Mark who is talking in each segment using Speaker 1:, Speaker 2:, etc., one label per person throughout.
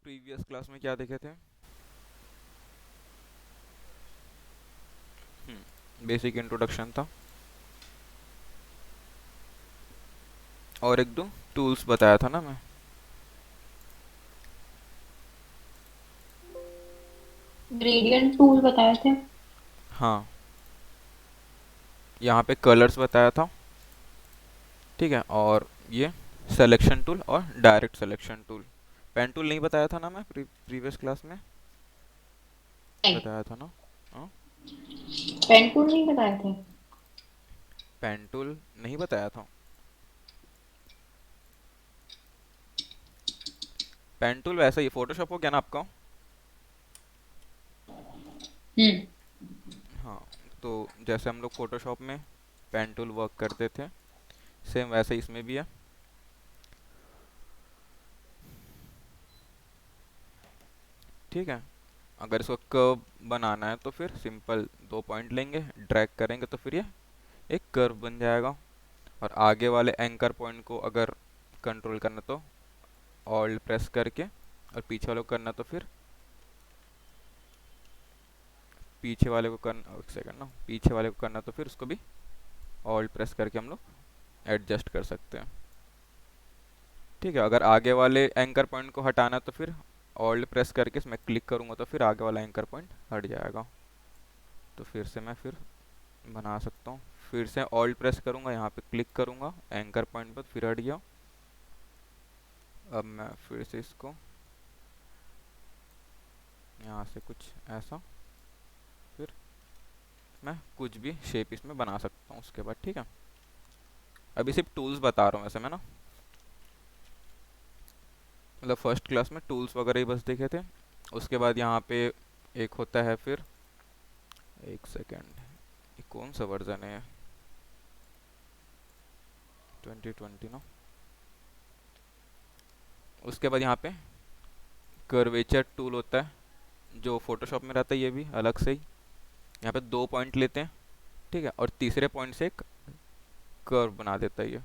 Speaker 1: Previous class में क्या देखे थे? बेसिक इंट्रोडक्शन था और एक दो टूल्स बताया था ना मैं।
Speaker 2: ग्रेडियंट टूल बताए थे।
Speaker 1: हाँ, यहाँ पे कलर्स बताया था। ठीक है, और ये सिलेक्शन टूल और direct selection tool. Pen tool नहीं बताया था ना मैं प्रीवियस क्लास में?
Speaker 2: नहीं,
Speaker 1: बताया था ना। हाँ,
Speaker 2: पेन टूल नहीं बताए थे।
Speaker 1: पेन टूल नहीं बताया था। पेन टूल वैसा ही फोटोशॉप हो गया ना आपका।
Speaker 2: हम्म।
Speaker 1: हाँ, तो जैसे हम लोग फोटोशॉप में पेन टूल वर्क करते थे, सेम वैसे ही इसमें भी है। ठीक है, अगर इसको कर्व बनाना है तो फिर सिंपल दो पॉइंट लेंगे, ड्रैग करेंगे तो फिर ये एक कर्व बन जाएगा। और आगे वाले एंकर पॉइंट को अगर कंट्रोल करना तो ऑल्ट प्रेस करके, और पीछे वाले को करना तो फिर पीछे वाले को करना, एक सेकंड ना, पीछे वाले को करना तो फिर उसको भी ऑल्ट प्रेस करके हम लोग एडजस्ट कर सकते हैं। ठीक है, अगर आगे वाले एंकर पॉइंट को हटाना तो फिर ऑल्ट प्रेस करके इसमें क्लिक करूँगा तो फिर आगे वाला एंकर पॉइंट हट जाएगा। तो फिर से मैं फिर बना सकता हूँ। फिर से ऑल्ट प्रेस करूँगा, यहाँ पे क्लिक करूँगा एंकर पॉइंट पर, फिर हट गया। अब मैं फिर से इसको यहाँ से कुछ ऐसा, फिर मैं कुछ भी शेप इसमें बना सकता हूँ उसके बाद। ठीक है, अभी सिर्फ टूल्स बता रहा हूँ वैसे मैं ना, मतलब फर्स्ट क्लास में टूल्स वगैरह ही बस देखे थे। उसके बाद यहाँ पे एक होता है फिर, एक सेकेंड, ये कौन सा वर्जन है? 2020 ना। उसके बाद यहाँ पे कर्वेचर टूल होता है जो फोटोशॉप में रहता है, ये भी अलग से ही। यहाँ पे दो पॉइंट लेते हैं, ठीक है, और तीसरे पॉइंट से एक कर्व बना देता है ये।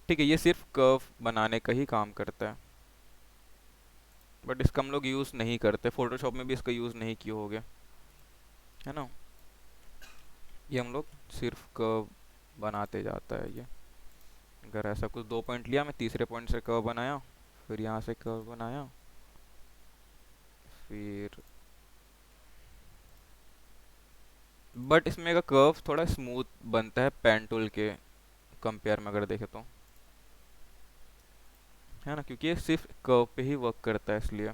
Speaker 1: ठीक है, ये सिर्फ कर्व बनाने का ही काम करता है, बट इसका हम लोग यूज़ नहीं करते, फोटोशॉप में भी इसका यूज़ नहीं किए होगे, है ना। ये हम लोग सिर्फ कर्व बनाते जाता है ये। अगर ऐसा कुछ दो पॉइंट लिया, मैं तीसरे पॉइंट से कर्व बनाया, फिर यहाँ से कर्व बनाया, फिर बट इसमें का कर्व थोड़ा स्मूथ बनता है पेन टूल के कंपेयर में अगर देखें तो, है ना, क्योंकि ये सिर्फ कर्व पे ही वर्क करता है इसलिए।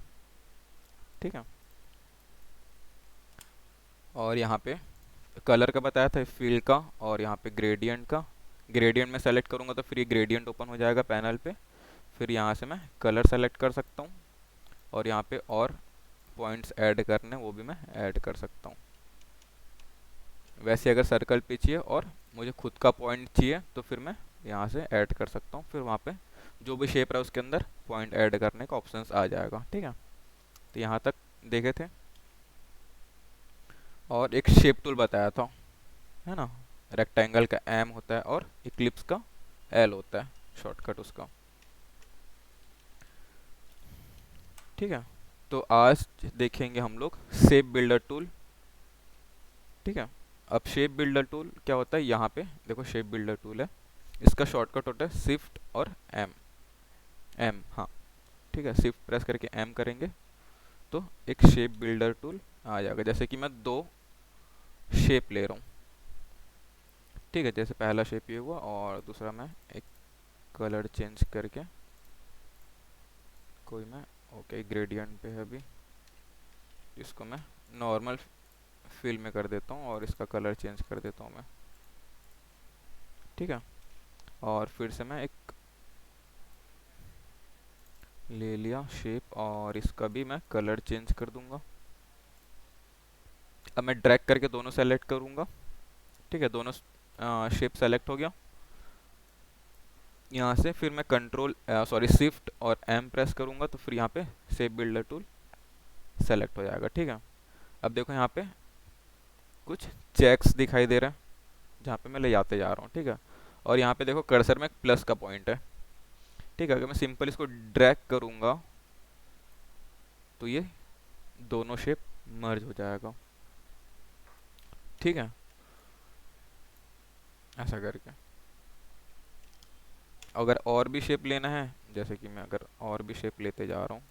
Speaker 1: ठीक है, और यहाँ पे कलर का बताया था, फील का, और यहाँ पे ग्रेडियंट का। ग्रेडियंट में सेलेक्ट करूँगा तो फिर ये ग्रेडियंट ओपन हो जाएगा पैनल पे। फिर यहाँ से मैं कलर सेलेक्ट कर सकता हूँ, और यहाँ पे और पॉइंट्स ऐड करने वो भी मैं ऐड कर सकता हूँ। वैसे अगर सर्कल पे चाहिए और मुझे खुद का पॉइंट चाहिए तो फिर मैं यहाँ से ऐड कर सकता हूँ, फिर वहाँ पे जो भी शेप रहा है उसके अंदर पॉइंट ऐड करने का ऑप्शंस आ जाएगा। ठीक है, तो यहाँ तक देखे थे। और एक शेप टूल बताया था, है ना। रेक्टेंगल का एम होता है और इक्लिप्स का एल होता है, शॉर्टकट उसका। ठीक है, तो आज देखेंगे हम लोग शेप बिल्डर टूल। ठीक है, अब शेप बिल्डर टूल क्या होता है, यहाँ पे देखो शेप बिल्डर टूल है, इसका शॉर्टकट होता है शिफ्ट और एम। एम, हाँ, ठीक है, शिफ्ट प्रेस करके एम करेंगे तो एक शेप बिल्डर टूल आ जाएगा। जैसे कि मैं दो शेप ले रहा हूँ, ठीक है, जैसे पहला शेप ये हुआ, और दूसरा मैं एक कलर चेंज करके कोई मैं, ओके, ग्रेडियंट पे है अभी, इसको मैं नॉर्मल फिल में कर देता हूँ और इसका कलर चेंज कर देता हूँ मैं। ठीक है, और फिर से मैं एक ले लिया शेप और इसका भी मैं कलर चेंज कर दूंगा। अब मैं ड्रैग करके दोनों सेलेक्ट करूंगा। ठीक है, दोनों शेप सेलेक्ट हो गया। यहाँ से फिर मैं कंट्रोल सॉरी शिफ्ट और एम प्रेस करूंगा तो फिर यहाँ पे शेप बिल्डर टूल सेलेक्ट हो जाएगा। ठीक है, अब देखो यहाँ पे कुछ चेक्स दिखाई दे रहा है जहाँ पे मैं ले जाते जा रहा हूँ। ठीक है, और यहाँ पे देखो कर्सर में एक प्लस का पॉइंट है। ठीक है, अगर मैं सिंपल इसको ड्रैग करूँगा तो ये दोनों शेप मर्ज हो जाएगा। ठीक है, ऐसा करके। अगर और भी शेप लेना है, जैसे कि मैं अगर और भी शेप लेते जा रहा हूँ,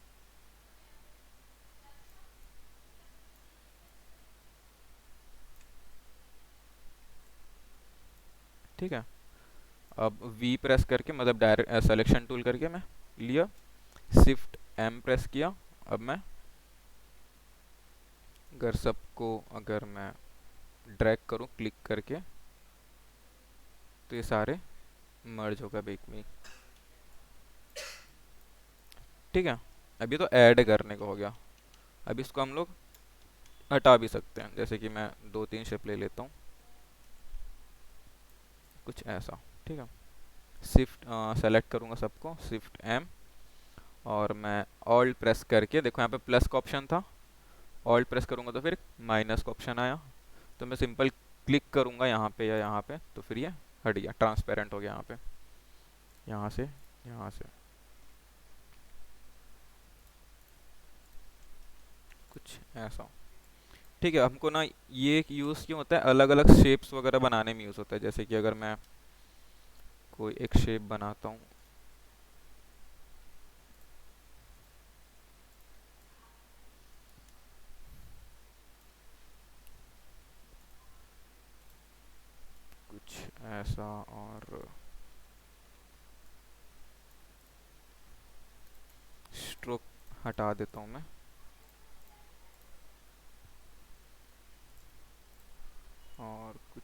Speaker 1: ठीक है, अब वी प्रेस करके, मतलब डायरेक्ट सेलेक्शन टूल करके मैं लिया, शिफ्ट एम प्रेस किया। अब मैं अगर सबको अगर मैं ड्रैग करूँ क्लिक करके, तो ये सारे मर्ज होगा बीच में। ठीक है, अब ये तो ऐड करने का हो गया। अब इसको हम लोग हटा भी सकते हैं, जैसे कि मैं दो तीन शेप ले लेता हूँ, कुछ ऐसा। ठीक है, शिफ्ट सेलेक्ट करूँगा सबको, शिफ्ट एम, और मैं ऑल्ट प्रेस करके, देखो यहाँ पे प्लस का ऑप्शन था, ऑल्ट प्रेस करूँगा तो फिर माइनस का ऑप्शन आया। तो मैं सिंपल क्लिक करूँगा यहाँ पे या यहाँ पे, तो फिर ये हट गया, ट्रांसपेरेंट हो गया यहाँ पे, यहाँ से, यहाँ से, कुछ ऐसा। ठीक है, हमको ना ये यूज़ क्यों होता है, अलग अलग शेप्स वगैरह बनाने में यूज़ होता है। जैसे कि अगर मैं कोई एक शेप बनाता हूँ, कुछ ऐसा, और स्ट्रोक हटा देता हूँ मैं, और कुछ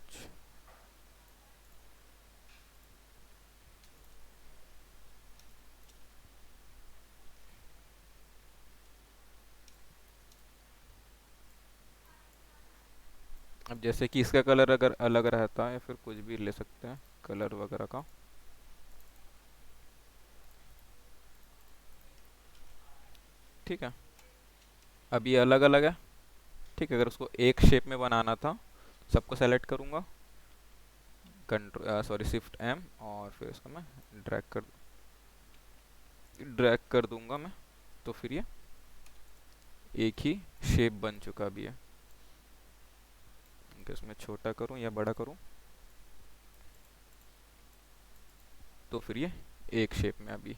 Speaker 1: अब जैसे कि इसका कलर अगर अलग रहता है, या फिर कुछ भी ले सकते हैं कलर वगैरह का। ठीक है, अब ये अलग अलग है। ठीक है, अगर उसको एक शेप में बनाना था, सबको सेलेक्ट करूँगा, कंट्रोल सॉरी शिफ्ट एम, और फिर इसको मैं ड्रैग कर दूंगा मैं, तो फिर ये एक ही शेप बन चुका भी है। अगर इसमें छोटा करूँ या बड़ा करूँ, तो फिर ये एक शेप में अभी।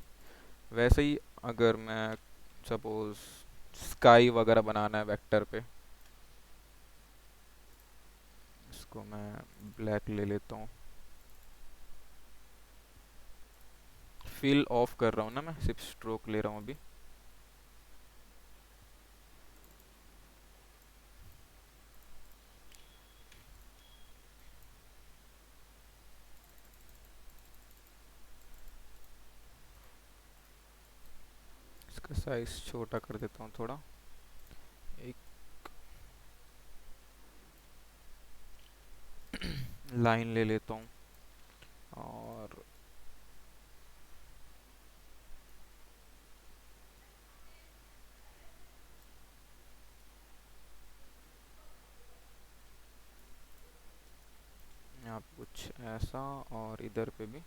Speaker 1: वैसे ही अगर मैं सपोज स्काई वगैरह बनाना है वेक्टर पे, इसको मैं ब्लैक ले लेता हूँ, फिल ऑफ कर रहा हूँ ना मैं, सिर्फ स्ट्रोक ले रहा हूँ अभी। इसका साइज छोटा कर देता हूँ थोड़ा, एक लाइन ले लेता हूँ, और यहाँ पे कुछ ऐसा, और इधर पे भी।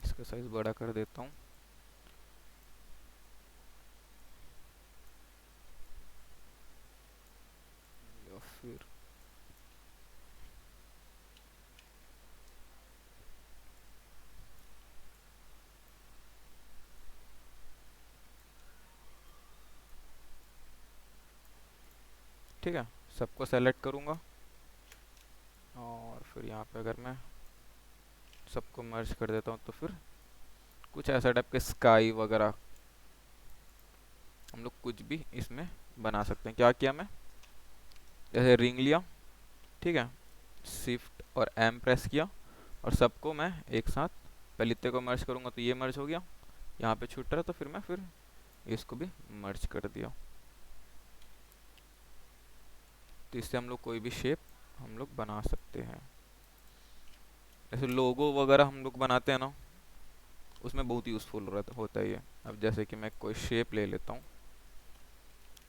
Speaker 1: इसका साइज बड़ा कर देता हूँ, या फिर ठीक है, सबको सेलेक्ट करूँगा, और फिर यहाँ पे अगर मैं सबको मर्ज कर देता हूँ, तो फिर कुछ ऐसा टाइप के स्काई वगैरह हम लोग कुछ भी इसमें बना सकते हैं। क्या किया मैं, जैसे रिंग लिया, ठीक है, शिफ्ट और एम प्रेस किया, और सबको मैं एक साथ पहले इतने को मर्ज करूँगा, तो ये मर्ज हो गया, यहाँ पे छूट रहा, तो फिर मैं फिर इसको भी मर्ज कर दिया। तो इससे हम लोग कोई भी शेप हम लोग बना सकते हैं। जैसे लोगो वगैरह हम लोग बनाते हैं ना, उसमें बहुत यूज़फुल होता है ये। अब जैसे कि मैं कोई शेप ले लेता हूँ,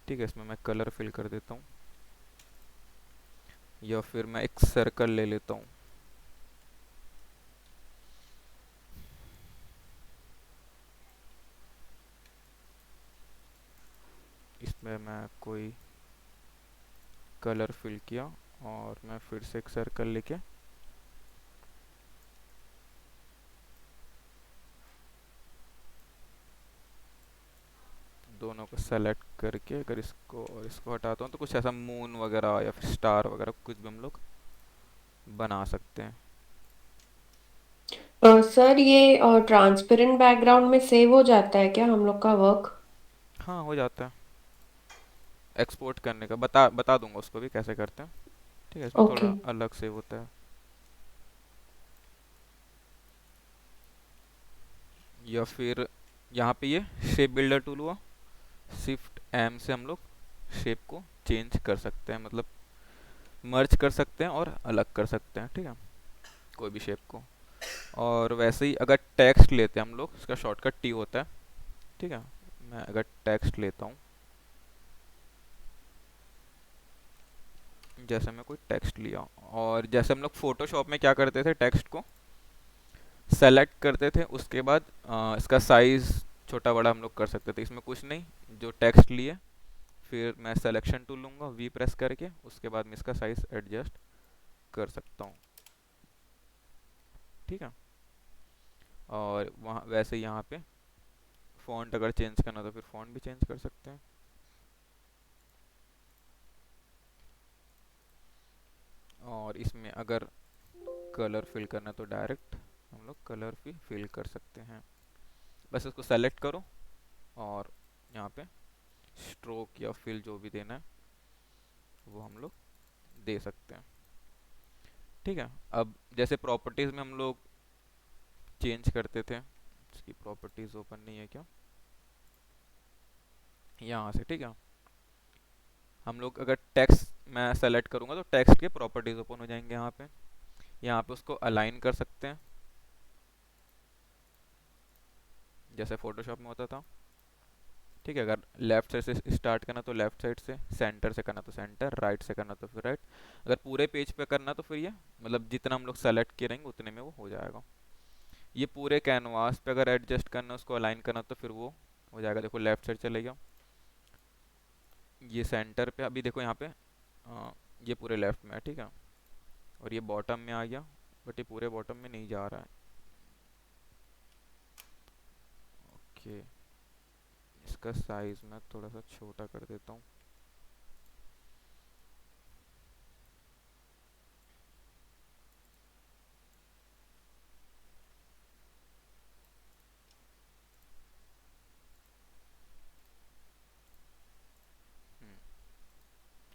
Speaker 1: ठीक है, इसमें मैं कलर फिल कर देता हूँ, या फिर मैं एक सर्कल ले लेता हूँ। इसमें मैं कोई कलर फिल किया और मैं फिर से एक सर्कल लेके दोनों को सेलेक्ट करके अगर इसको और इसको हटाता हूँ तो कुछ ऐसा मून वगैरह या फिर स्टार वगैरह कुछ भी हम लोग बना सकते हैं।
Speaker 3: सर ये ट्रांसपेरेंट बैकग्राउंड में सेव हो जाता है क्या हम लोग का वर्क?
Speaker 1: हाँ, हो जाता है। एक्सपोर्ट करने का बता बता दूंगा उसको भी कैसे करते हैं, ठीक है, इसमें
Speaker 3: ओके।
Speaker 1: थोड़ा अलग से होता है। या फिर यहाँ पे ये शेप बिल्डर टूल हुआ, शिफ्ट एम से हम लोग शेप को चेंज कर सकते हैं, मतलब मर्ज कर सकते हैं और अलग कर सकते हैं, ठीक है, कोई भी शेप को। और वैसे ही अगर टेक्स्ट लेते हैं हम लोग, इसका शॉर्टकट टी होता है, ठीक है। मैं अगर टेक्स्ट लेता हूँ, जैसे मैं कोई टेक्स्ट लिया, और जैसे हम लोग फोटोशॉप में क्या करते थे, टेक्स्ट को सेलेक्ट करते थे, उसके बाद इसका साइज़ छोटा बड़ा हम लोग कर सकते थे। इसमें कुछ नहीं, जो टेक्स्ट लिए फिर मैं सिलेक्शन टूल लूँगा वी प्रेस करके, उसके बाद मैं इसका साइज़ एडजस्ट कर सकता हूँ, ठीक है। और वहाँ वैसे ही यहाँ पे फ़ॉन्ट अगर चेंज करना तो फिर फ़ॉन्ट भी चेंज कर सकते हैं। और इसमें अगर कलर फिल करना तो डायरेक्ट हम लोग कलर भी फिल कर सकते हैं। बस इसको सेलेक्ट करो और यहाँ पे स्ट्रोक या फिल जो भी देना है वो हम लोग दे सकते हैं, ठीक है। अब जैसे प्रॉपर्टीज़ में हम लोग चेंज करते थे, इसकी प्रॉपर्टीज़ ओपन नहीं है क्या, यहाँ से, ठीक है। हम लोग अगर टेक्स्ट मैं सेलेक्ट करूँगा तो टेक्स्ट के प्रॉपर्टीज़ ओपन हो जाएंगे यहाँ पे। यहाँ पे उसको अलाइन कर सकते हैं, जैसे फोटोशॉप में होता था, ठीक है। अगर लेफ्ट साइड से स्टार्ट करना तो लेफ्ट साइड से, सेंटर से करना तो सेंटर, राइट से करना तो फिर राइट। अगर पूरे पेज पे करना तो फिर ये मतलब जितना हम लोग सेलेक्ट करेंगे उतने में वो हो जाएगा। ये पूरे कैनवास पे अगर एडजस्ट करना, उसको अलाइन करना तो फिर वो हो जाएगा। देखो लेफ्ट साइड चले गया, ये सेंटर पे, अभी देखो यहाँ पे ये पूरे लेफ्ट में है, ठीक है, और ये बॉटम में आ गया, बट ये पूरे बॉटम में नहीं जा रहा है। ओके, इसका साइज मैं थोड़ा सा छोटा कर देता हूँ।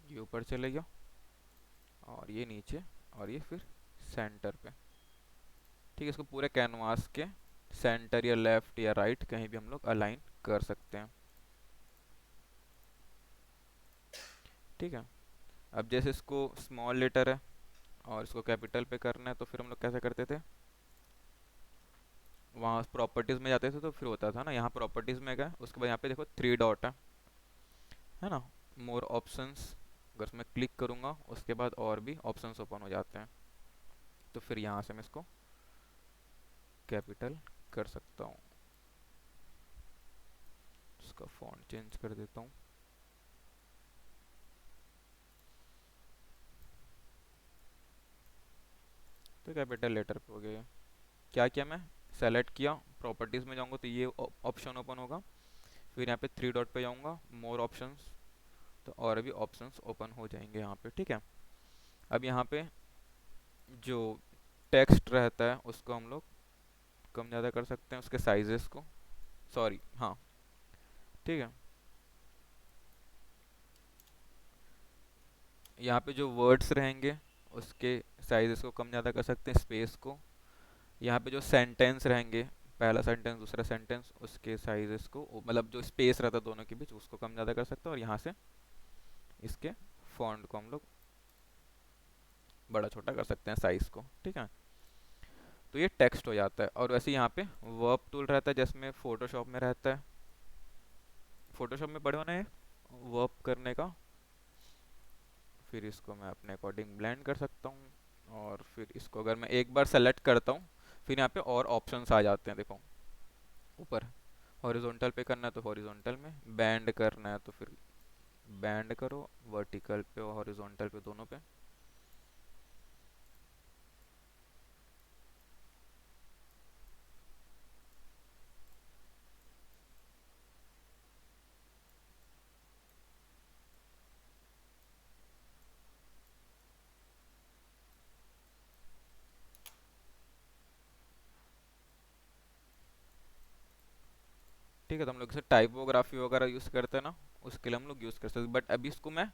Speaker 1: ये ऊपर चले गया और ये नीचे, और ये फिर सेंटर पे, ठीक है। इसको पूरे कैनवास के सेंटर या लेफ्ट या राइट कहीं भी हम लोग अलाइन कर सकते हैं, ठीक है। अब जैसे इसको स्मॉल लेटर है और इसको कैपिटल पे करना है तो फिर हम लोग कैसे करते थे, वहाँ प्रॉपर्टीज़ में जाते थे तो फिर होता था ना, यहाँ प्रॉपर्टीज़ में गए, उसके बाद यहाँ पे देखो थ्री डॉट है ना, मोर ऑप्शंस, अगर उसमें क्लिक करूँगा उसके बाद और भी ऑप्शंस ओपन हो जाते हैं, तो फिर यहाँ से मैं इसको कैपिटल कर सकता हूँ। इसका फॉन्ट चेंज कर देता हूँ, तो कैपिटल लेटर पे हो गया। क्या किया, मैं सेलेक्ट किया, प्रॉपर्टीज़ में जाऊँगा तो ये ऑप्शन ओपन होगा, फिर यहाँ पे थ्री डॉट पे जाऊँगा, मोर ऑप्शंस, तो और भी ऑप्शंस ओपन हो जाएंगे यहाँ पे, ठीक है। अब यहाँ पे जो टेक्स्ट रहता है उसको हम लोग कम ज़्यादा कर सकते हैं, उसके साइजेस को, सॉरी हाँ, ठीक है। यहाँ पे जो वर्ड्स रहेंगे उसके साइजेस को कम ज़्यादा कर सकते हैं, स्पेस को। यहाँ पे जो सेंटेंस रहेंगे, पहला सेंटेंस दूसरा सेंटेंस, उसके साइजेस को, मतलब जो स्पेस रहता है दोनों के बीच, उसको कम ज़्यादा कर सकते हैं। और यहाँ से इसके फॉन्ट को हम लोग बड़ा छोटा कर सकते हैं, साइज़ को, ठीक है। तो ये टेक्स्ट हो जाता है। और वैसे यहाँ पे वर्ब टूल रहता है जिसमें फोटोशॉप में रहता है, फोटोशॉप में पढ़े होना है वर्ब करने का। फिर इसको मैं अपने अकॉर्डिंग ब्लेंड कर सकता हूँ। और फिर इसको अगर मैं एक बार सेलेक्ट करता हूँ, फिर यहाँ पे और ऑप्शंस आ जाते हैं, देखो ऊपर हॉरिजॉन्टल पे करना है तो हॉरिजॉन्टल में, बैंड करना है तो फिर बैंड करो, वर्टिकल पे और हॉरिजॉन्टल पे, दोनों पे। ठीक है, तो हम लोग इसे टाइपोग्राफी वगैरह यूज़ करते हैं ना, उसके लिए हम लोग यूज़ कर सकते हैं। बट अभी इसको मैं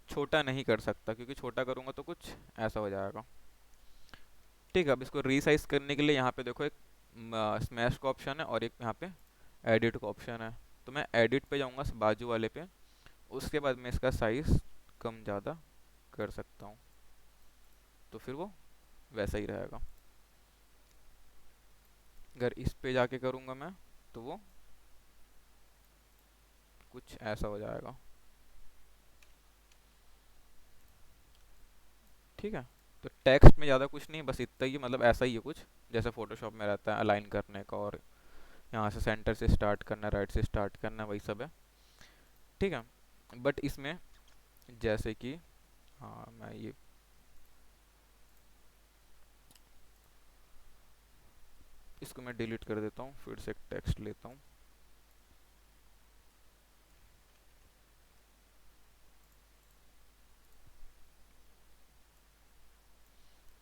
Speaker 1: छोटा नहीं कर सकता, क्योंकि छोटा करूँगा तो कुछ ऐसा हो जाएगा। ठीक है, अब इसको रीसाइज करने के लिए यहाँ पे देखो एक स्मैश का ऑप्शन है और एक यहाँ पे एडिट का ऑप्शन है। तो मैं एडिट पे जाऊँगा बाजू वाले पे, उसके बाद मैं इसका साइज़ कम ज़्यादा कर सकता हूँ, तो फिर वो वैसा ही रहेगा। अगर इस पे जाके करूँगा मैं, तो वो कुछ ऐसा हो जाएगा। ठीक है, तो टेक्स्ट में ज़्यादा कुछ नहीं, बस इतना ही, मतलब ऐसा ही है कुछ जैसे फोटोशॉप में रहता है अलाइन करने का, और यहाँ से सेंटर से स्टार्ट करना, राइट से स्टार्ट करना, वही सब है। ठीक है, बट इसमें जैसे कि, हाँ मैं ये इसको मैं डिलीट कर देता हूँ, फिर से टेक्स्ट लेता हूँ।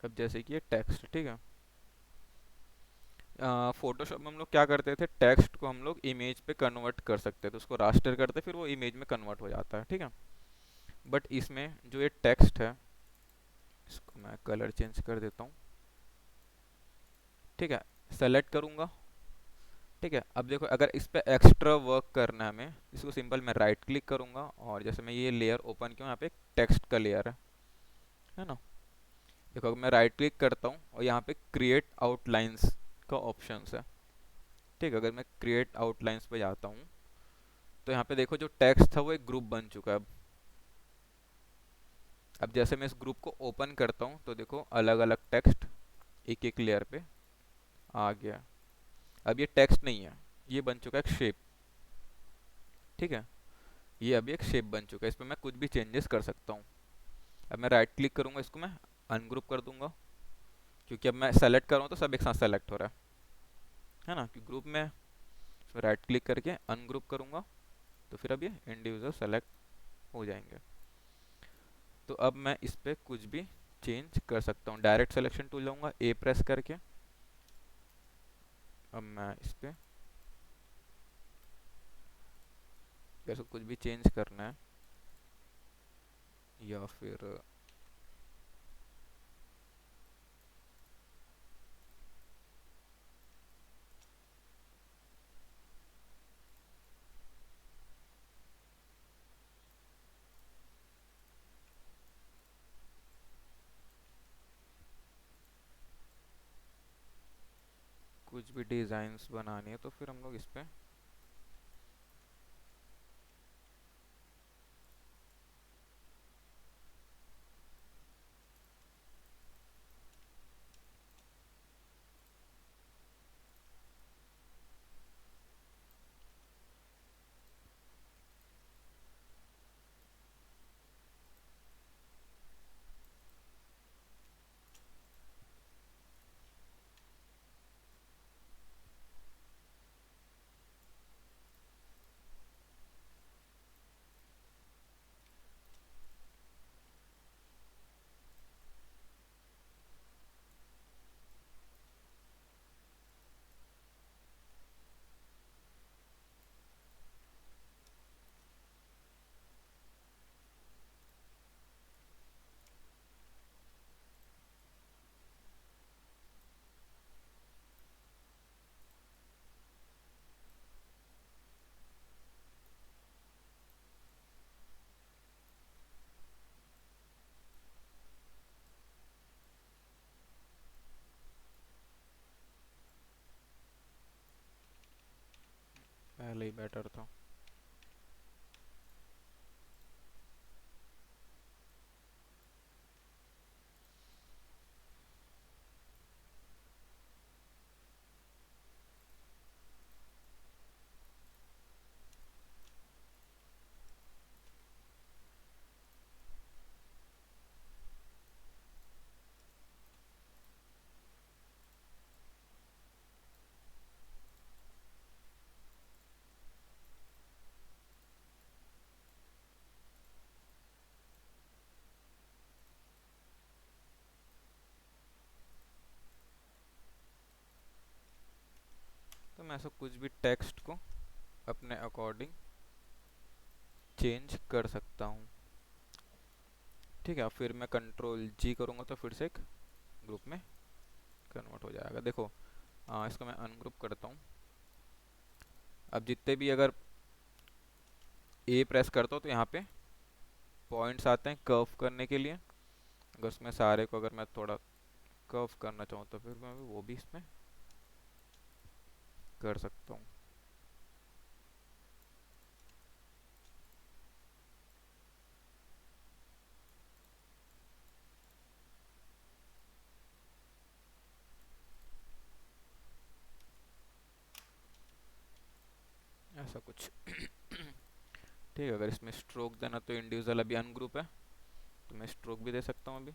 Speaker 1: अब जैसे कि ये टेक्स्ट, ठीक है, फोटोशॉप में हम लोग क्या करते थे, टेक्स्ट को हम लोग इमेज पे कन्वर्ट कर सकते थे, उसको रास्टर करते फिर वो इमेज में कन्वर्ट हो जाता है। ठीक है, बट इसमें जो ये टेक्स्ट है, इसको मैं कलर चेंज कर देता हूँ। ठीक है, सेलेक्ट करूँगा। ठीक है, अब देखो अगर इस पे एक्स्ट्रा वर्क करना है हमें, इसको सिंपल मैं राइट क्लिक करूँगा, और जैसे मैं ये लेयर ओपन किया, यहाँ पे एक टेक्स्ट का लेयर है ना। देखो अगर मैं राइट क्लिक करता हूँ और यहाँ पे क्रिएट आउटलाइंस का ऑप्शन है। ठीक है, अगर मैं क्रिएट आउटलाइंस पे जाता हूँ, तो यहाँ पे देखो जो टेक्स्ट था वो एक ग्रुप बन चुका है। अब जैसे मैं इस ग्रुप को ओपन करता हूँ, तो देखो अलग अलग टेक्स्ट एक एक लेयर पे आ गया। अब ये टेक्स्ट नहीं है, ये बन चुका है एक शेप। ठीक है, ये अभी एक शेप बन चुका है, इस पर मैं कुछ भी चेंजेस कर सकता हूँ। अब मैं राइट क्लिक करूँगा, इसको मैं अनग्रुप कर दूंगा, क्योंकि अब मैं सेलेक्ट कर रहा हूँ तो सब एक साथ सेलेक्ट हो रहा है ना, कि ग्रुप में राइट क्लिक करके अनग्रुप करूँगा, तो फिर अब ये इंडिविजुअल सेलेक्ट हो जाएंगे। तो अब मैं इस पर कुछ भी चेंज कर सकता हूँ, डायरेक्ट सिलेक्शन टूल जाऊँगा, ए प्रेस करके। अब मैं इस पर अगर कुछ भी चेंज करना है, या फिर कुछ भी डिज़ाइंस बनानी है, तो फिर हम लोग इस पर पहले ही बेटर था। तो मैं ऐसा कुछ भी टेक्स्ट को अपने अकॉर्डिंग चेंज कर सकता हूँ। ठीक है, फिर मैं कंट्रोल जी करूँगा तो फिर से एक ग्रुप में कन्वर्ट हो जाएगा। देखो इसको मैं अनग्रुप करता हूँ। अब जितने भी अगर ए प्रेस करता हूँ तो यहाँ पे पॉइंट्स आते हैं कर्व करने के लिए। अगर उसमें सारे को अगर मैं थोड़ा कर्व करना चाहूँ तो फिर मैं वो भी इसमें कर सकता हूँ। ऐसा कुछ। ठीक है, अगर इसमें स्ट्रोक देना तो इंडिविजुअल अभी अनग्रुप है तो मैं स्ट्रोक भी दे सकता हूँ अभी।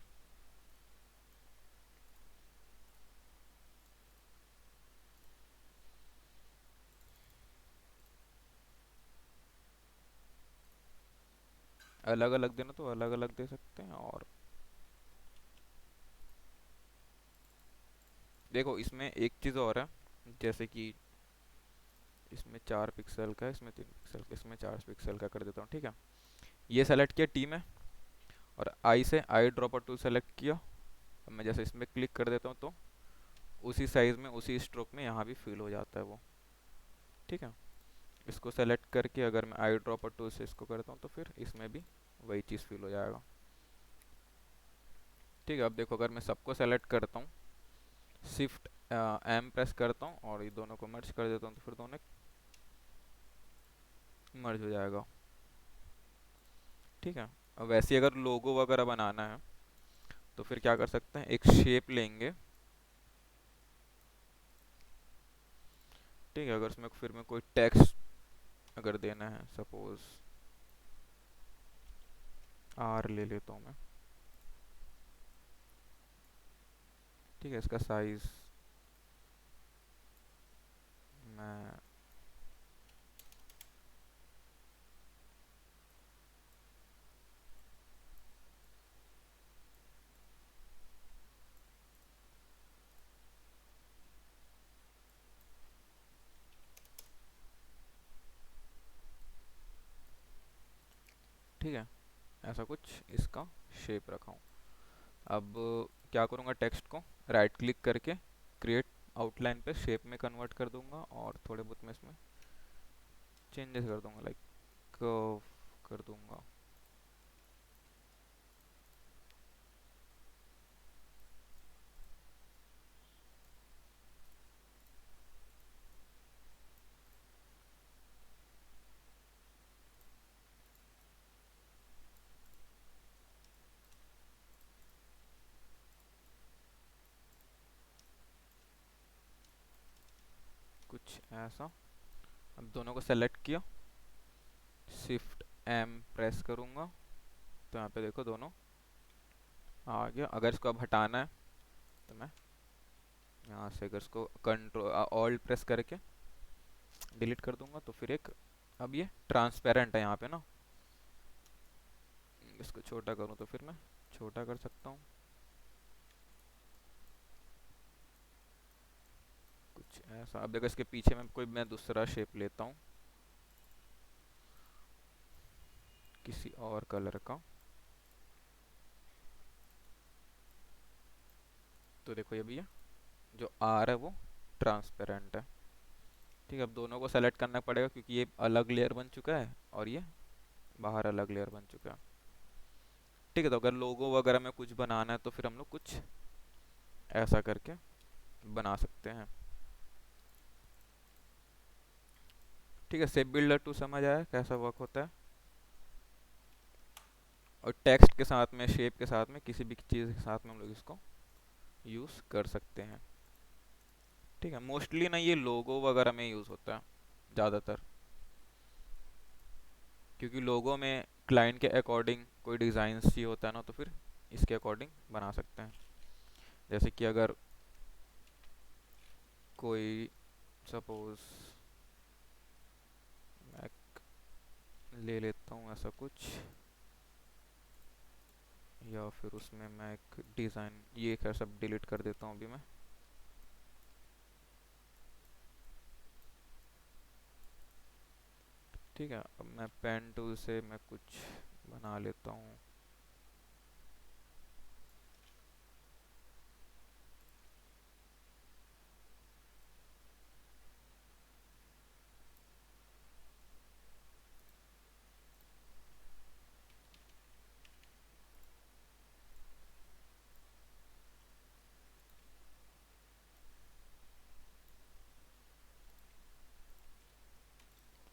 Speaker 1: अलग अलग देना तो अलग अलग दे सकते हैं। और देखो इसमें एक चीज़ और है, जैसे कि इसमें 4 पिक्सल का, इसमें 3 पिक्सल का, इसमें 4 पिक्सल का कर देता हूँ। ठीक है, ये सेलेक्ट किया टी में और आई से आई ड्रॉपर टूल सेलेक्ट किया। अब मैं जैसे इसमें क्लिक कर देता हूँ तो उसी साइज़ में उसी स्ट्रोक में यहाँ भी फिल हो जाता है वो। ठीक है, इसको सेलेक्ट करके अगर मैं आई ड्रॉपर टूल से इसको करता हूँ तो फिर इसमें भी वही चीज़ फिल हो जाएगा। ठीक है, अब देखो अगर मैं सबको सेलेक्ट करता हूँ, शिफ्ट एम प्रेस करता हूँ और ये दोनों को मर्ज कर देता हूँ तो फिर दोनों मर्ज हो जाएगा। ठीक है, अब वैसे ही अगर लोगो वगैरह बनाना है तो फिर क्या कर सकते हैं, एक शेप लेंगे। ठीक है, अगर उसमें फिर में कोई टेक्स्ट अगर देना है, सपोज आर ले लेता हूँ मैं। ठीक है, इसका साइज मैं ठीक है, ऐसा कुछ इसका शेप रखा हूँ। अब क्या करूँगा, टेक्स्ट को राइट क्लिक करके क्रिएट आउटलाइन पे शेप में कन्वर्ट कर दूंगा और थोड़े बहुत मैं इसमें चेंजेस कर दूंगा, लाइक कर्व कर दूंगा। कुछ ऐसा। अब दोनों को सेलेक्ट किया, शिफ्ट एम प्रेस करूँगा तो यहाँ पे देखो दोनों आ गया। अगर इसको अब हटाना है तो मैं यहाँ से अगर इसको कंट्रोल ऑल्ट प्रेस करके डिलीट कर दूंगा तो फिर एक, अब ये ट्रांसपेरेंट है यहाँ पे ना। इसको छोटा करूँ तो फिर मैं छोटा कर सकता हूँ। कुछ ऐसा। अब देखो इसके पीछे में कोई मैं दूसरा शेप लेता हूँ किसी और कलर का। तो देखो ये भी है, जो आर है वो ट्रांसपेरेंट है। ठीक है, अब दोनों को सेलेक्ट करना पड़ेगा क्योंकि ये अलग लेयर बन चुका है और ये बाहर अलग लेयर बन चुका है। ठीक है, तो अगर लोगो वगैरह में कुछ बनाना है तो फिर हम लोग कुछ ऐसा करके बना सकते हैं। ठीक ठीक है, शेप बिल्डर टू समझ आया कैसा वर्क होता है। और टेक्स्ट के साथ में, शेप के साथ में, किसी भी चीज़ के साथ में हम लोग इसको यूज़ कर सकते हैं। ठीक है, मोस्टली ना ये लोगो वगैरह में यूज़ होता है ज़्यादातर, क्योंकि लोगो में क्लाइंट के अकॉर्डिंग कोई डिज़ाइन चाहिए होता है ना, तो फिर इसके अकॉर्डिंग बना सकते हैं। जैसे कि अगर कोई सपोज मैं ले लेता हूँ ऐसा कुछ, या फिर उसमें मैं एक डिज़ाइन, ये खैर सब डिलीट कर देता हूँ अभी मैं। ठीक है, अब मैं पेन टूल से मैं कुछ बना लेता हूँ।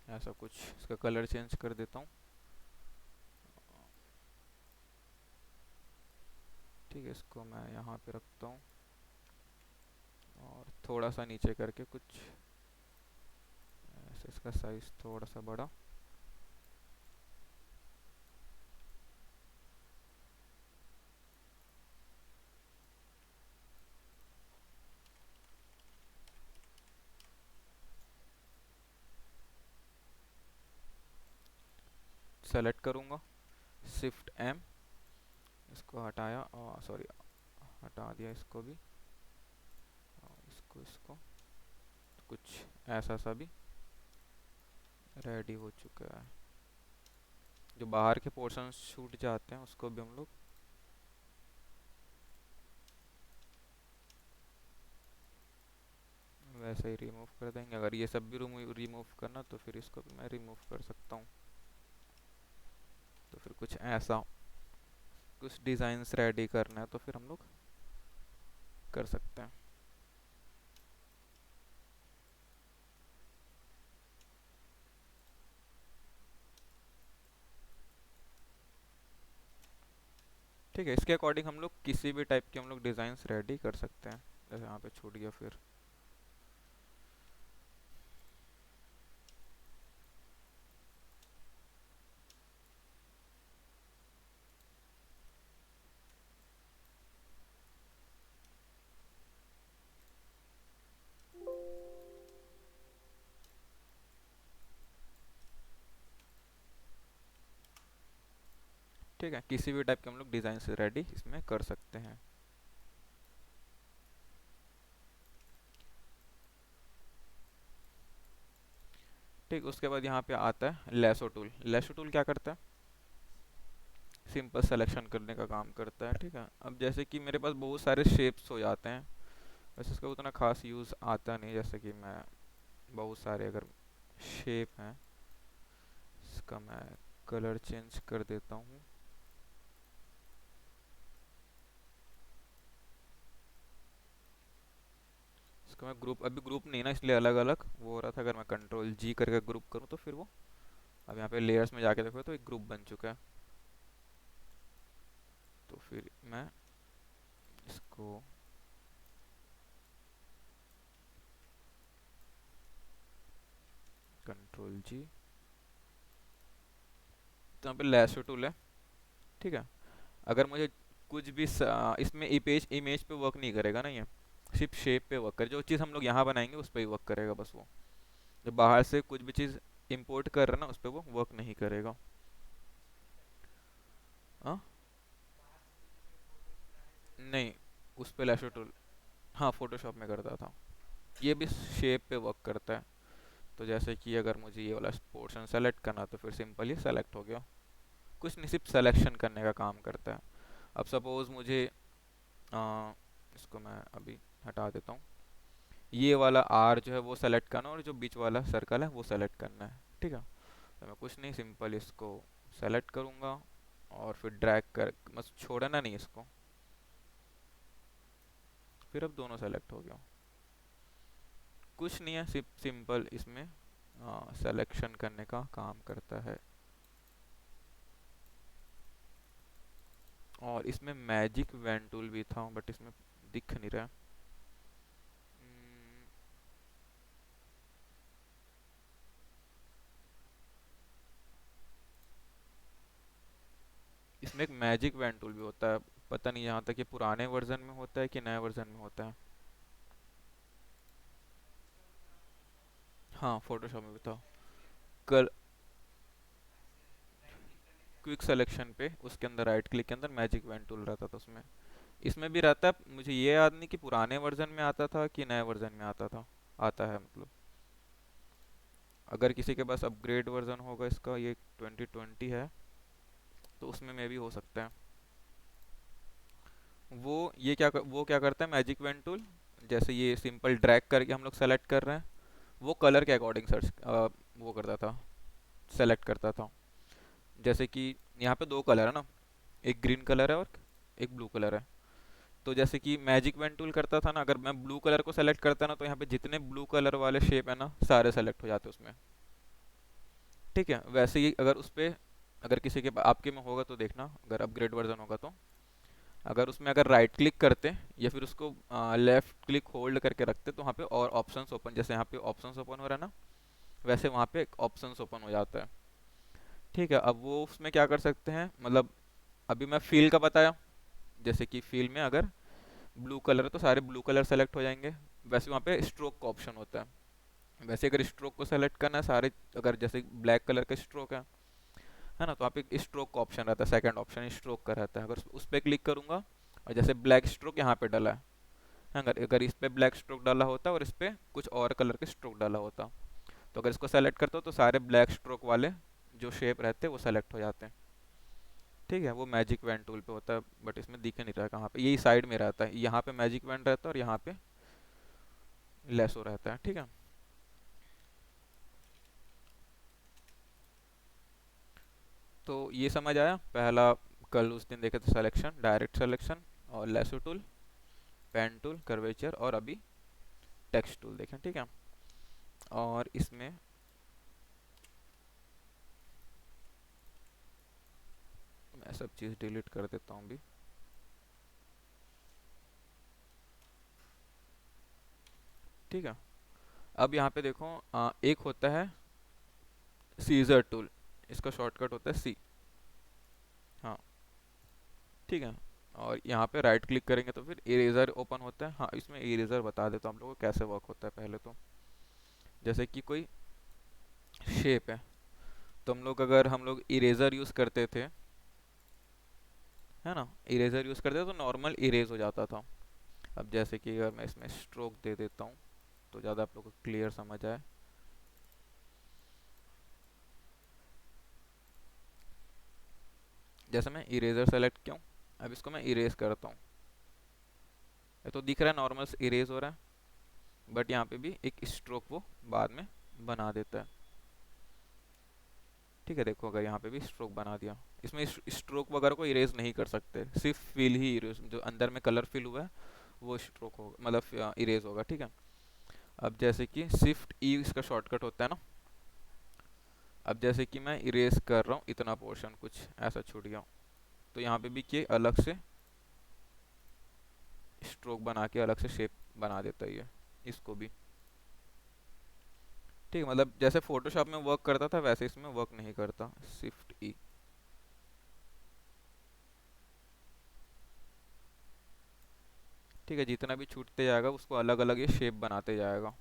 Speaker 1: ऐसा कुछ, इसका कलर चेंज कर देता हूँ। ठीक है, इसको मैं यहाँ पे रखता हूँ और थोड़ा सा नीचे करके कुछ ऐसे, इसका साइज थोड़ा सा बड़ा। सेलेक्ट करूँगा, शिफ्ट एम, इसको हटाया, सॉरी हटा दिया इसको भी, और इसको तो कुछ ऐसा सा भी रेडी हो चुका है। जो बाहर के पोर्शन छूट जाते हैं उसको भी हम लोग वैसे ही रिमूव कर देंगे। अगर ये सब भी रिमूव करना तो फिर इसको भी मैं रिमूव कर सकता हूँ। तो फिर कुछ ऐसा, कुछ डिज़ाइंस रेडी करना है तो फिर हम लोग कर सकते हैं। ठीक है, इसके अकॉर्डिंग हम लोग किसी भी टाइप के हम लोग डिज़ाइंस रेडी कर सकते हैं। जैसे यहाँ पे छूट गया फिर। ठीक है, किसी भी टाइप के हम लोग डिज़ाइन से रेडी इसमें कर सकते हैं। ठीक, उसके बाद यहाँ पे आता है लेसो टूल। लेसो टूल क्या करता है? सिंपल सिलेक्शन करने का काम करता है। ठीक है, अब जैसे कि मेरे पास बहुत सारे शेप्स हो जाते हैं, वैसे इसका उतना खास यूज़ आता नहीं। जैसे कि मैं बहुत सारे अगर शेप हैं, इसका मैं कलर चेंज कर देता हूँ। इसका मैं ग्रुप, अभी ग्रुप नहीं ना इसलिए अलग अलग वो हो रहा था। अगर मैं कंट्रोल जी करके ग्रुप करूँ तो फिर वो, अब यहाँ पे लेयर्स में जाके देखो तो एक ग्रुप बन चुका है। तो फिर मैं इसको कंट्रोल जी, तो यहाँ पे लैसो टूल है। ठीक है, अगर मुझे कुछ भी इसमें इमेज इमेज पे वर्क नहीं करेगा ना, ये सिर्फ शेप पे वर्क करे। जो चीज़ हम लोग यहाँ बनाएंगे उस पर ही वर्क करेगा बस। वो जो बाहर से कुछ भी चीज़ इंपोर्ट कर रहा है ना, उस पर वो वर्क नहीं करेगा। हाँ, नहीं, उस पर लैशो टूल, हाँ फोटोशॉप में करता था। ये भी शेप पे वर्क करता है। तो जैसे कि अगर मुझे ये वाला पोर्शन सेलेक्ट करना तो फिर सिंपल ही सेलेक्ट हो गया। कुछ नहीं, सिर्फ सेलेक्शन करने का काम करता है। अब सपोज़ मुझे इसको मैं अभी हटा देता हूँ। ये वाला आर जो है वो सेलेक्ट करना, और जो बीच वाला सर्कल है वो सेलेक्ट करना है। ठीक है, तो मैं कुछ नहीं, सिंपल इसको सेलेक्ट करूँगा और फिर ड्रैग कर, बस छोड़ना नहीं इसको। फिर अब दोनों सेलेक्ट हो गया। कुछ नहीं है, सिर्फ सिंपल इसमें सिलेक्शन करने का काम करता है। और इसमें मैजिक वैन टूल भी था बट इसमें दिख नहीं रहा। हम्म, इसमें एक मैजिक वैन टूल भी होता है, पता नहीं यहाँ तक ये पुराने वर्जन में होता है कि नए वर्जन में होता है। हाँ फोटोशॉप में भी था। कल क्विक सिलेक्शन पे उसके अंदर राइट क्लिक के अंदर मैजिक वैन टूल रहता था उसमें। इसमें भी रहता है, मुझे ये याद नहीं कि पुराने वर्जन में आता था कि नए वर्जन में आता था। आता है मतलब, अगर किसी के पास अपग्रेड वर्जन होगा इसका, ये 2020 है तो उसमें भी हो सकता है। वो क्या करता है मैजिक वेन टूल, जैसे ये सिंपल ड्रैग करके हम लोग सेलेक्ट कर रहे हैं, वो कलर के अकॉर्डिंग वो करता था, सेलेक्ट करता था। जैसे कि यहाँ पे दो कलर है ना, एक ग्रीन कलर है और एक ब्लू कलर है। तो जैसे कि मैजिक वेन टूल करता था ना, अगर मैं ब्लू कलर को सेलेक्ट करता ना तो यहाँ पे जितने ब्लू कलर वाले शेप है ना सारे सेलेक्ट हो जाते उसमें। ठीक है, वैसे ही अगर उस पे, अगर किसी के आपके में होगा तो देखना, अगर अपग्रेड वर्जन होगा तो, अगर उसमें अगर राइट क्लिक करते या फिर उसको लेफ्ट क्लिक होल्ड करके रखते तो वहाँ पे और ऑप्शंस ओपन, जैसे यहाँ पे ऑप्शंस ओपन हो रहा है ना, वैसे वहाँ पे ऑप्शंस ओपन हो जाता है। ठीक है, अब वो उसमें क्या कर सकते हैं, मतलब अभी मैं फील का बताया, जैसे कि फील में अगर ब्लू कलर है तो सारे ब्लू कलर सेलेक्ट हो जाएंगे। वैसे वहाँ पे स्ट्रोक का ऑप्शन होता है, वैसे अगर स्ट्रोक को सेलेक्ट करना है सारे, अगर जैसे ब्लैक कलर का स्ट्रोक है ना, तो वहाँ पे स्ट्रोक का ऑप्शन रहता है, सेकंड ऑप्शन स्ट्रोक का रहता है। अगर उस पर क्लिक करूंगा और जैसे ब्लैक स्ट्रोक यहाँ पे डला है, अगर अगर इस पे ब्लैक स्ट्रोक डाला होता और इस पे कुछ और कलर के स्ट्रोक डाला होता, तो अगर इसको सेलेक्ट करता हो तो सारे ब्लैक स्ट्रोक वाले जो शेप रहते हैं वो सेलेक्ट हो जाते हैं। ठीक है, वो मैजिक वैन टूल पे होता है बट इसमें दिख नहीं रहा कहाँ पे, यही साइड में रहता है, यहाँ पे मैजिक वैन रहता है और यहाँ पे लेसो रहता है। ठीक है, तो ये समझ आया पहला, कल उस दिन देखे थे सिलेक्शन, डायरेक्ट सिलेक्शन और lasso tool, pen tool, curvature, और अभी टेक्स्ट टूल देखें। ठीक है, और इसमें मैं सब चीज़ डिलीट कर देता हूँ भी। ठीक है, अब यहाँ पे देखो एक होता है सीजर टूल, इसका शॉर्टकट होता है सी। हाँ ठीक है, और यहाँ पे राइट क्लिक करेंगे तो फिर इरेजर ओपन होता है। हाँ इसमें इरेजर बता देता हूँ आप लोगों को कैसे वर्क होता है पहले तो। जैसे कि कोई शेप है, तो हम लोग इरेजर यूज़ करते थे, है ना, इरेजर यूज़ करते थे तो नॉर्मल इरेज हो जाता था। अब जैसे कि अगर मैं इसमें स्ट्रोक दे देता हूँ तो ज़्यादा आप लोगों को क्लियर समझ आए। जैसे मैं इरेजर सेलेक्ट किया हूँ, अब इसको मैं इरेज करता हूँ, ये तो दिख रहा है नॉर्मल इरेज हो रहा है, बट यहाँ पे भी एक स्ट्रोक वो बाद में बना देता है। ठीक है, देखो अगर यहाँ पे भी स्ट्रोक बना दिया, इसमें स्ट्रोक वगैरह को इरेज नहीं कर सकते, सिर्फ फिल ही इरेज, जो अंदर में कलर फिल हुआ है वो स्ट्रोक होगा, मतलब इरेज होगा। ठीक है, अब जैसे कि शिफ्ट ई इसका शॉर्टकट होता है ना, अब जैसे कि मैं इरेज कर रहा हूँ इतना पोर्शन कुछ ऐसा छूट गया, तो यहाँ पे भी कि अलग से स्ट्रोक बना के अलग से शेप बना देता है ये इसको भी। ठीक है, मतलब जैसे फोटोशॉप में वर्क करता था वैसे इसमें वर्क नहीं करता। शिफ्ट ई, ठीक है, जितना भी छूटते जाएगा उसको अलग अलग ये शेप बनाते जाएगा।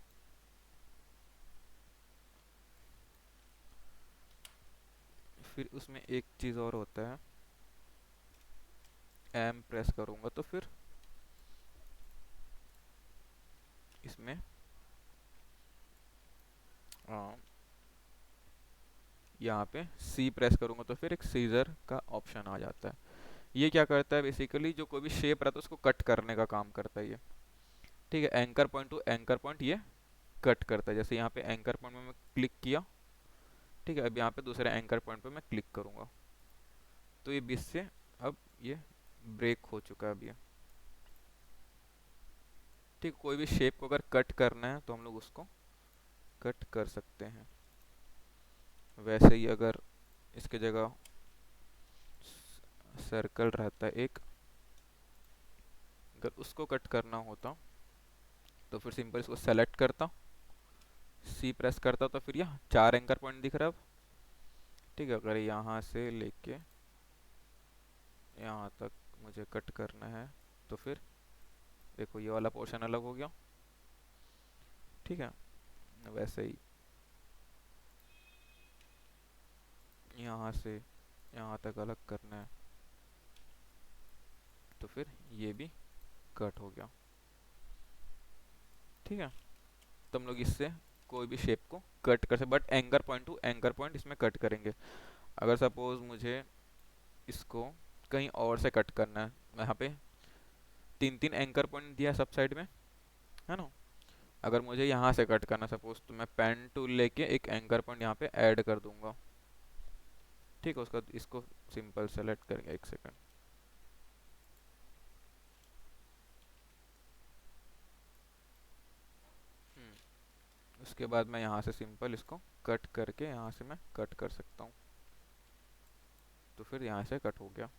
Speaker 1: फिर उसमें एक चीज़ और होता है, एम प्रेस करूँगा तो फिर इसमें यहाँ पे सी प्रेस करूँगा तो फिर एक सीजर का ऑप्शन आ जाता है। ये क्या करता है बेसिकली, जो कोई भी शेप रहता है उसको कट करने का काम करता है ये। ठीक है, anchor point two anchor point ये कट करता है। जैसे यहाँ पे एंकर पॉइंट में मैं क्लिक किया, ठीक है, अब यहाँ पे दूसरे एंकर पॉइंट पे मैं क्लिक करूँगा तो ये बीच से अब ये ब्रेक हो चुका है अब ये। ठीक, कोई भी शेप को अगर कट करना है तो हम लोग उसको कट कर सकते हैं। वैसे ही अगर इसके जगह सर्कल रहता है एक, अगर उसको कट करना होता तो फिर सिंपल इसको सेलेक्ट करता, सी प्रेस करता, तो फिर यहाँ 4 एंकर पॉइंट दिख रहा है अब। ठीक है, अगर यहाँ से लेके यहाँ तक मुझे कट करना है तो फिर देखो ये वाला पोर्शन अलग हो गया। ठीक है, वैसे ही यहाँ से यहाँ तक अलग करना है तो फिर ये भी कट हो गया। ठीक है, तो हम लोग इससे कोई भी शेप को कट कर सकते, but anchor point two anchor point इसमें कट करेंगे। अगर सपोज मुझे इसको कहीं और से कट करना है, यहाँ पे 3 3 एंकर पॉइंट दिया सब साइड में, है ना। अगर मुझे यहाँ से कट करना सपोज, तो मैं पेन टूल लेके एक एंकर पॉइंट यहाँ पे ऐड कर दूंगा। ठीक है, उसका इसको सिंपल सेलेक्ट करेंगे, एक सेकंड। उसके बाद मैं यहाँ से सिंपल इसको कट करके यहाँ से मैं कट कर सकता हूँ, तो फिर यहाँ से कट हो गया।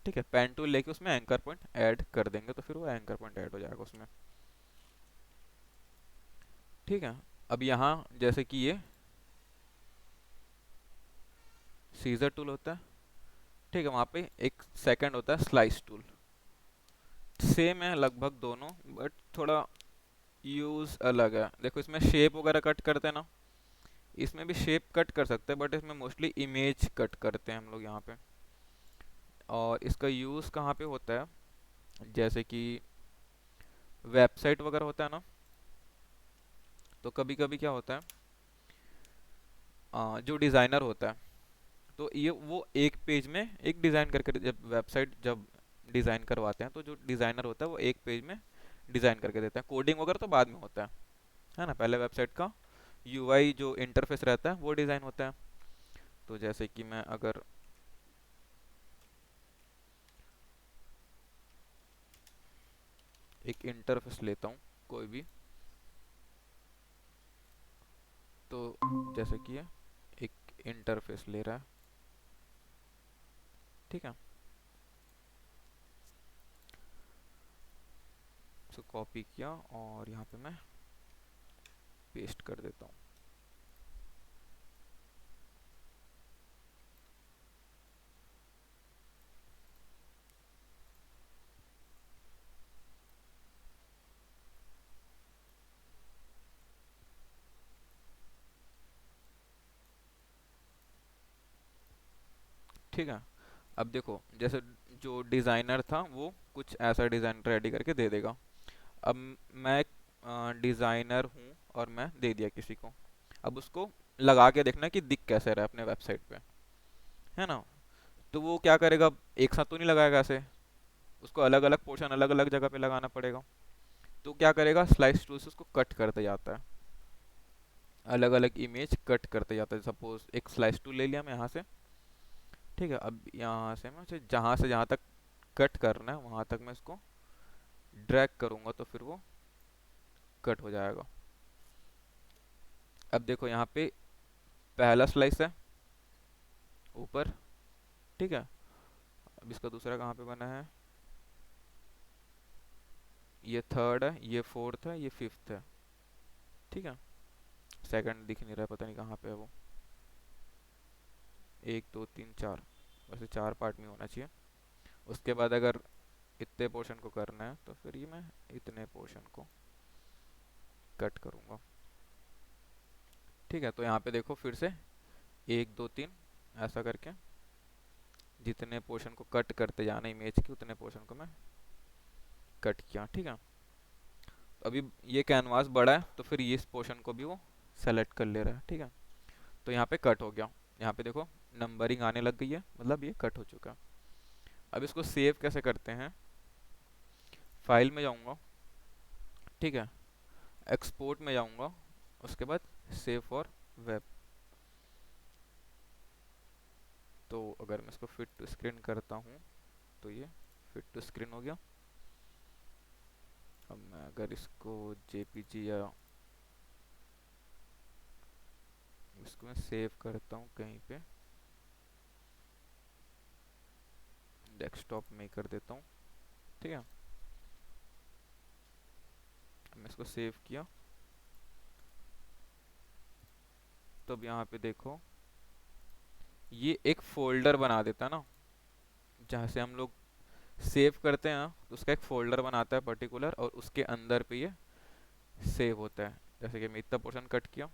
Speaker 1: ठीक है, पेन टूल लेके उसमें एंकर पॉइंट ऐड कर देंगे तो फिर वो एंकर पॉइंट ऐड हो जाएगा उसमें। ठीक है, अब यहाँ जैसे कि ये सीजर टूल होता है, ठीक है, वहाँ पे एक सेकंड होता है स्लाइस टूल। सेम है लगभग दोनों, बट थोड़ा यूज अलग है। देखो इसमें शेप वगैरह कट करते हैं ना, इसमें भी शेप कट कर सकते हैं, बट इसमें मोस्टली इमेज कट करते हैं हम लोग यहाँ पे। और इसका यूज़ कहाँ पे होता है, जैसे कि वेबसाइट वगैरह होता है ना, तो कभी कभी क्या होता है, जो डिज़ाइनर होता है, तो ये वो एक पेज में एक डिज़ाइन करके, जब वेबसाइट जब डिज़ाइन करवाते हैं तो जो डिज़ाइनर होता है वो एक पेज में डिज़ाइन करके देता है। कोडिंग वगैरह तो बाद में होता है ना। पहले वेबसाइट का यूआई जो इंटरफेस रहता है वो डिज़ाइन होता है। तो जैसे कि मैं अगर एक इंटरफेस लेता हूँ कोई भी, तो जैसे कि ये एक इंटरफेस ले रहा है, ठीक है, इसको कॉपी किया और यहाँ पे मैं पेस्ट कर देता हूँ। ठीक है, अब देखो जैसे जो डिज़ाइनर था वो कुछ ऐसा डिज़ाइन रेडी करके दे देगा। अब मैं एक डिज़ाइनर हूँ और मैं दे दिया किसी को, अब उसको लगा के देखना कि दिख कैसे रहा है अपने वेबसाइट पे, है ना। तो वो क्या करेगा, एक साथ तो नहीं लगाएगा ऐसे, उसको अलग अलग पोर्शन अलग अलग जगह पे लगाना पड़ेगा। तो क्या करेगा, स्लाइस टूल से उसको कट करते जाता है, अलग अलग इमेज कट करते जाता है। सपोज एक स्लाइस टूल ले लिया मैं यहाँ से, ठीक है, अब यहाँ से मैं जहाँ से जहाँ तक कट करना है वहाँ तक मैं इसको ड्रैग करूँगा तो फिर वो कट हो जाएगा। अब देखो यहाँ पे पहला स्लाइस है ऊपर, ठीक है, अब इसका दूसरा कहाँ पे बना है, ये थर्ड है, ये फोर्थ है, ये फिफ्थ है। ठीक है, सेकंड दिख नहीं रहा है, पता नहीं कहाँ पे है वो। 1 2 3 4, वैसे 4 पार्ट में होना चाहिए। उसके बाद अगर इतने पोर्शन को करना है तो फिर ये मैं इतने पोर्शन को कट करूँगा। ठीक है, तो यहाँ पे देखो फिर से 1 2 3 ऐसा करके जितने पोर्शन को कट करते जाना इमेज के, उतने पोर्शन को मैं कट किया। ठीक है, तो अभी ये कैनवास बड़ा है तो फिर ये इस पोर्शन को भी वो सेलेक्ट कर ले रहा है। ठीक है, तो यहाँ पे कट हो गया। यहाँ पे देखो नंबरिंग आने लग गई है, मतलब ये कट हो चुका। अब इसको सेव कैसे करते हैं, फाइल में जाऊँगा, ठीक है, एक्सपोर्ट में जाऊँगा, उसके बाद सेव फॉर वेब। तो अगर मैं इसको फिट टू स्क्रीन करता हूँ तो ये फिट टू स्क्रीन हो गया। अब मैं अगर इसको जेपीजी या इसको मैं सेव करता हूँ कहीं पे, डेस्कटॉप में ही कर देता हूँ। ठीक है, मैं इसको सेव किया। तो अब यहाँ पे देखो, ये एक फोल्डर बना देता है ना, जहाँ से हम लोग सेव करते हैं ना, तो उसका एक फोल्डर बनाता है पर्टिकुलर, और उसके अंदर पे ये सेव होता है। जैसे कि मैं इतना पोर्शन कट किया,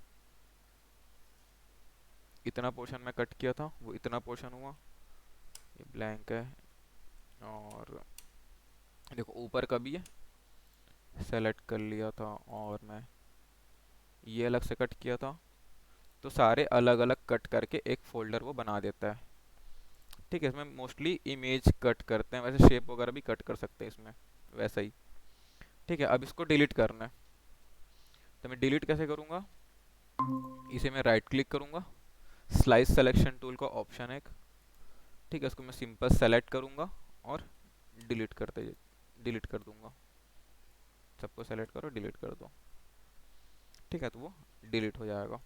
Speaker 1: इतना पोर्शन मैं कट किया था, वो इतना पोर्शन हुआ, ये ब्लैंक है। और देखो ऊपर का भी ये सेलेक्ट कर लिया था, और मैं ये अलग से कट किया था। तो सारे अलग अलग कट करके एक फोल्डर वो बना देता है। ठीक है, इसमें मोस्टली इमेज कट करते हैं, वैसे शेप वगैरह भी कट कर सकते हैं इसमें, वैसा ही। ठीक है, अब इसको डिलीट करना है। तो मैं डिलीट कैसे करूँगा, इसे मैं राइट क्लिक करूँगा, स्लाइस सिलेक्शन टूल का ऑप्शन है एक। ठीक है, इसको मैं सिंपल सेलेक्ट करूँगा और डिलीट कर दूंगा। सबको सेलेक्ट करो, डिलीट कर दो। ठीक है, तो वो डिलीट हो जाएगा।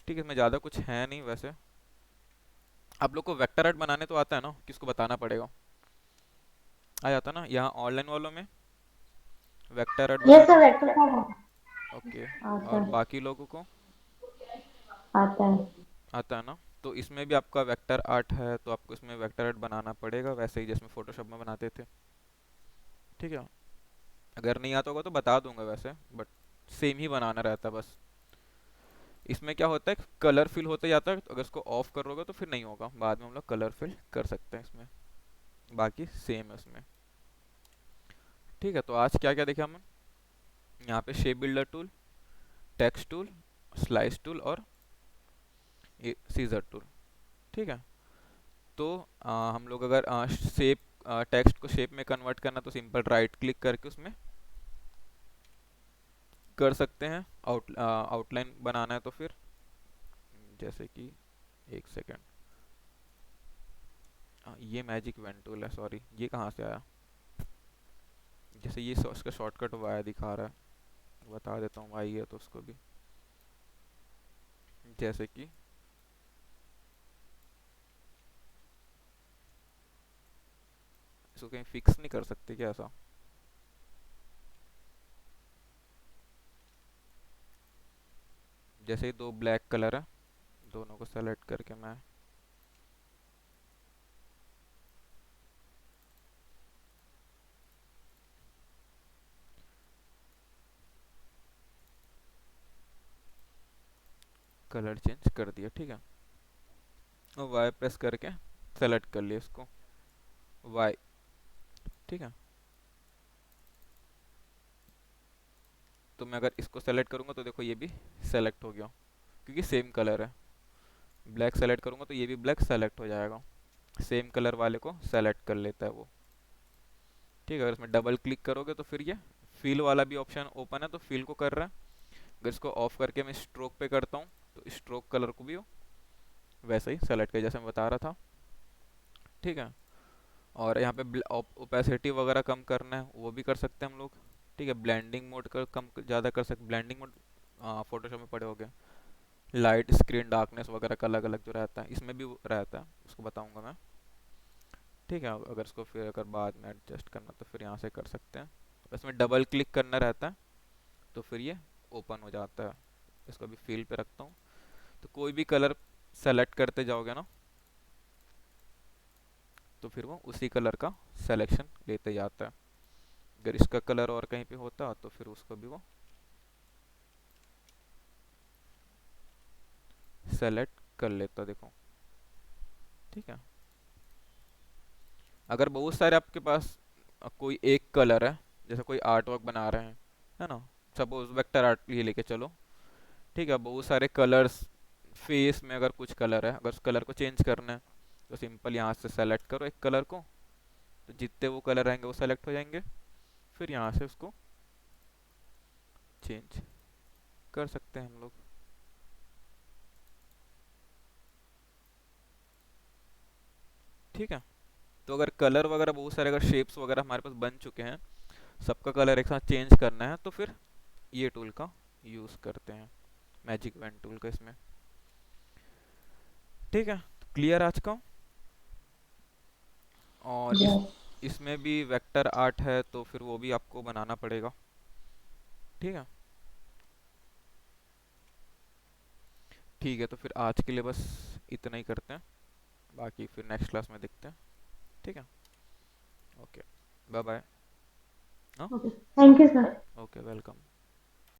Speaker 1: ठीक है, इसमें ज़्यादा कुछ है नहीं वैसे। आप लोग को वेक्टर आर्ट बनाने तो आता है ना, किसको बताना पड़ेगा? आ जाता ना यहाँ ऑनलाइन वालों में वेक्टर आर्ट
Speaker 2: ये सब
Speaker 1: बनाना?
Speaker 2: वेक्टर का
Speaker 1: ओके।
Speaker 2: आता
Speaker 1: और
Speaker 2: है।
Speaker 1: बाकी लोगों को
Speaker 2: आता है।
Speaker 1: आता है ना? तो इसमें भी आपका वेक्टर आर्ट है, तो आपको इसमें वेक्टर आर्ट बनाना पड़ेगा, वैसे ही जिसमें फोटोशॉप में बनाते थे। ठीक है, अगर नहीं आता होगा तो बता दूंगा वैसे, बट सेम ही बनाना रहता है बस। इसमें क्या होता है, कलर फिल होते जाता है, तो अगर इसको ऑफ करोगे तो फिर नहीं होगा, बाद में हम लोग कलर फिल कर सकते हैं इसमें। बाकी सेम है उसमें। ठीक है, तो आज क्या क्या देखा हमने? यहाँ पे shape builder tool, text tool, slice tool और सीजर टूल। ठीक है, तो हम लोग अगर शेप टेक्स्ट को शेप में कन्वर्ट करना, तो सिंपल राइट क्लिक करके उसमें कर सकते हैं। आउटलाइन बनाना है तो फिर जैसे कि, एक सेकेंड, ये मैजिक वेन टूल है, सॉरी ये कहाँ से आया? जैसे ये इसका शॉर्टकट वाई दिखा रहा है, बता देता हूँ वाई है तो उसको भी। जैसे कि इसको कहीं फिक्स नहीं कर सकते क्या ऐसा? जैसे ही दो ब्लैक कलर है, दोनों को सेलेक्ट करके मैं कलर चेंज कर दिया। ठीक है, और वाई प्रेस करके सेलेक्ट कर लिया इसको, वाई। ठीक है, तो मैं अगर इसको सेलेक्ट करूँगा तो देखो ये भी सेलेक्ट हो गया, क्योंकि सेम कलर है। ब्लैक सेलेक्ट करूँगा तो ये भी ब्लैक सेलेक्ट हो जाएगा, सेम कलर वाले को सेलेक्ट कर लेता है वो। ठीक है, अगर इसमें डबल क्लिक करोगे तो फिर ये फिल वाला भी ऑप्शन ओपन है, तो फिल को कर रहा है। अगर इसको ऑफ करके मैं स्ट्रोक पे करता हूँ, तो स्ट्रोक कलर को भी वो वैसे ही सेलेक्ट कर, जैसे मैं बता रहा था। ठीक है, और यहाँ पे ओपेसिटी वगैरह कम करना है वो भी कर सकते हैं हम लोग। ठीक है, ब्लेंडिंग मोड कर कम ज़्यादा कर सकते, ब्लेंडिंग मोड फोटोशॉप में पड़े हो गए। लाइट स्क्रीन डार्कनेस वगैरह का अलग अलग जो रहता है, इसमें भी वो रहता है, उसको बताऊंगा मैं। ठीक है, अगर इसको फिर अगर बाद में एडजस्ट करना तो फिर यहाँ से कर सकते हैं। इसमें डबल क्लिक करना रहता है, तो फिर ये ओपन हो जाता है। इसको अभी फील पे रखता हूँ। तो कोई भी कलर सेलेक्ट करते जाओगे ना, तो फिर वो उसी कलर का सिलेक्शन लेते जाता है। अगर इसका कलर और कहीं पे होता तो फिर उसको भी वो सेलेक्ट कर लेता, देखो। ठीक है, अगर बहुत सारे आपके पास कोई एक कलर है, जैसे कोई आर्ट वर्क बना रहे हैं, है ना, सपोज वेक्टर आर्ट ये लेके चलो। ठीक है, बहुत सारे कलर्स, फेस में अगर कुछ कलर है, अगर उस कलर को चेंज करना है, तो सिंपल यहाँ से सेलेक्ट करो एक कलर को, तो जितने वो कलर रहेंगे वो सेलेक्ट हो जाएंगे। फिर यहाँ से उसको चेंज कर सकते हैं हम लोग। ठीक है, तो अगर कलर वगैरह बहुत सारे, अगर शेप्स वगैरह हमारे पास बन चुके हैं, सबका कलर एक साथ चेंज करना है, तो फिर ये टूल का यूज़ करते हैं। मैजिक वैन टूल का इसमें। ठीक है, क्लियर आज का। और इस
Speaker 2: यस।
Speaker 1: इसमें भी वेक्टर आर्ट है तो फिर वो भी आपको बनाना पड़ेगा। ठीक है। ठीक है, तो फिर आज के लिए बस इतना ही करते हैं, बाकी फिर नेक्स्ट क्लास में देखते हैं। ठीक है। Okay, bye bye. हाँ,
Speaker 2: okay, thank you sir.
Speaker 1: Okay, welcome.